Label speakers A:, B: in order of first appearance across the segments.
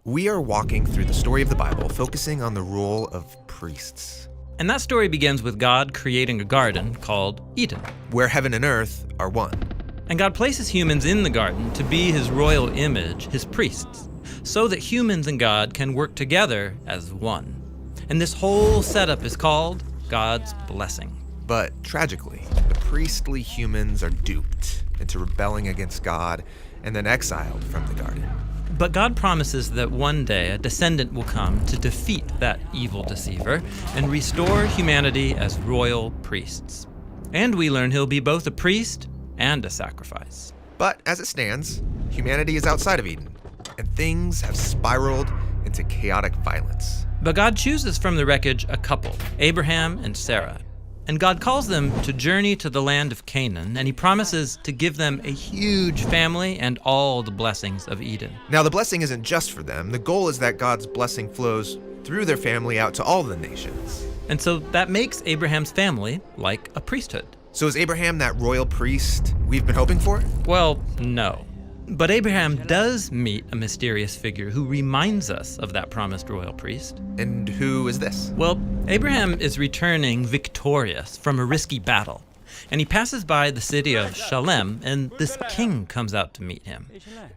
A: We are walking through the story of the Bible, focusing on the role of priests,
B: And that story begins with God creating a garden called Eden.
A: where heaven and earth are one.
B: And God places humans in the garden to be his royal image, his priests, so that humans and God can work together as one. And this whole setup is called God's blessing.
A: But tragically, the priestly humans are duped into rebelling against God and then exiled from the garden.
B: But God promises that one day a descendant will come to defeat that evil deceiver and restore humanity as royal priests. And we learn he'll be both a priest and a sacrifice.
A: But as it stands, humanity is outside of Eden, and things have spiraled into chaotic violence.
B: But God chooses from the wreckage a couple, Abraham and Sarah. And God calls them to journey to the land of Canaan, and he promises to give them a huge family and all the blessings of Eden.
A: Now, the blessing isn't just for them. The goal is that God's blessing flows through their family out to all the nations.
B: And so that makes Abraham's family like a priesthood.
A: So is Abraham that royal priest we've been hoping for?
B: Well, no. But Abraham does meet a mysterious figure who reminds us of that promised royal priest.
A: And who is this?
B: Well, Abraham is returning victorious from a risky battle, and he passes by the city of Shalem, and this king comes out to meet him.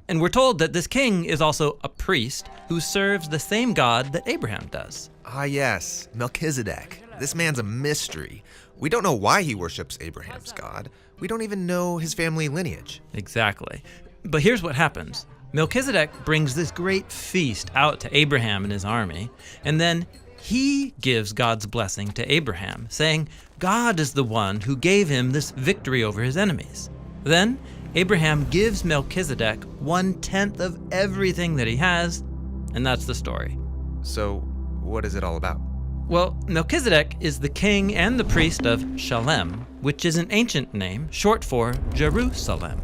B: And we're told that this king is also a priest who serves the same God that Abraham does.
A: Ah, yes, Melchizedek. This man's a mystery. We don't know why he worships Abraham's God. We don't even know his family lineage.
B: Exactly. But here's what happens. Melchizedek brings this great feast out to Abraham and his army, and then he gives God's blessing to Abraham, saying God is the one who gave him this victory over his enemies. Then Abraham gives Melchizedek 1/10 of everything that he has, and that's the story.
A: So, what is it all about?
B: Well, Melchizedek is the king and the priest of Shalem, which is an ancient name short for Jerusalem.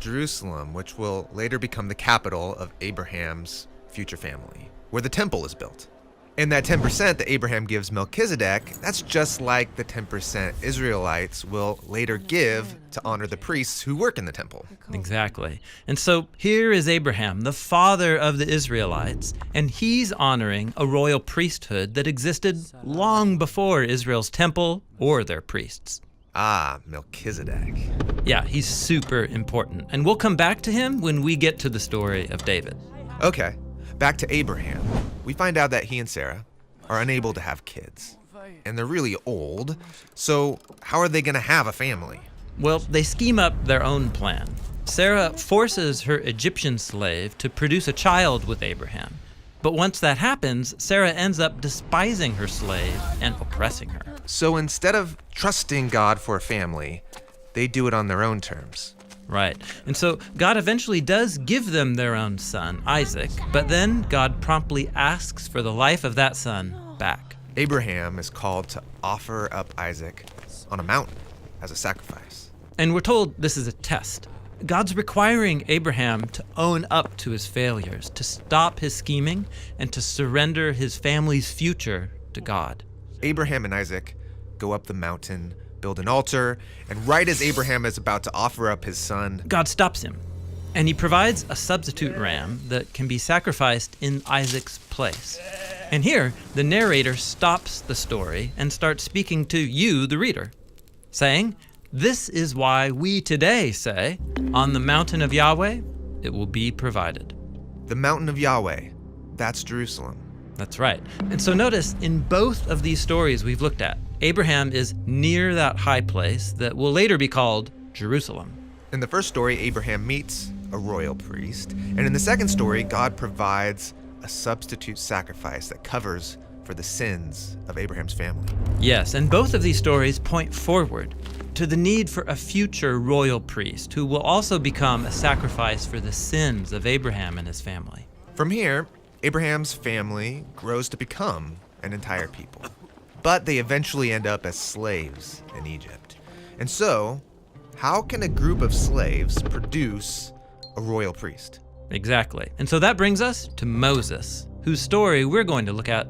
A: Jerusalem, which will later become the capital of Abraham's future family, where the temple is built. And that 10% that Abraham gives Melchizedek, that's just like the 10% Israelites will later give to honor the priests who work in the temple.
B: Exactly. And so here is Abraham, the father of the Israelites, and he's honoring a royal priesthood that existed long before Israel's temple or their priests.
A: Ah, Melchizedek.
B: Yeah, he's super important, and we'll come back to him when we get to the story of David.
A: Okay, back to Abraham. We find out that he and Sarah are unable to have kids, and they're really old, so how are they going to have a family?
B: Well, they scheme up their own plan. Sarah forces her Egyptian slave to produce a child with Abraham. But once that happens, Sarah ends up despising her slave and oppressing her.
A: So instead of trusting God for a family, they do it on their own terms.
B: Right. And so God eventually does give them their own son, Isaac, but then God promptly asks for the life of that son back.
A: Abraham is called to offer up Isaac on a mountain as a sacrifice.
B: And we're told this is a test. God's requiring Abraham to own up to his failures, to stop his scheming, and to surrender his family's future to God.
A: Abraham and Isaac go up the mountain, build an altar, and right as Abraham is about to offer up his son,
B: God stops him, and he provides a substitute ram that can be sacrificed in Isaac's place. And here, the narrator stops the story and starts speaking to you, the reader, saying, "This is why we today say, on the mountain of Yahweh, it will be provided."
A: the mountain of Yahweh, that's Jerusalem.
B: That's right. And so notice, in both of these stories we've looked at, Abraham is near that high place that will later be called Jerusalem.
A: In the first story, Abraham meets a royal priest, and in the second story, God provides a substitute sacrifice that covers for the sins of Abraham's family.
B: Yes, and both of these stories point forward to the need for a future royal priest who will also become a sacrifice for the sins of Abraham and his family.
A: From here, Abraham's family grows to become an entire people, but they eventually end up as slaves in Egypt. And so, how can a group of slaves produce a royal priest?
B: Exactly. And so that brings us to Moses, whose story we're going to look at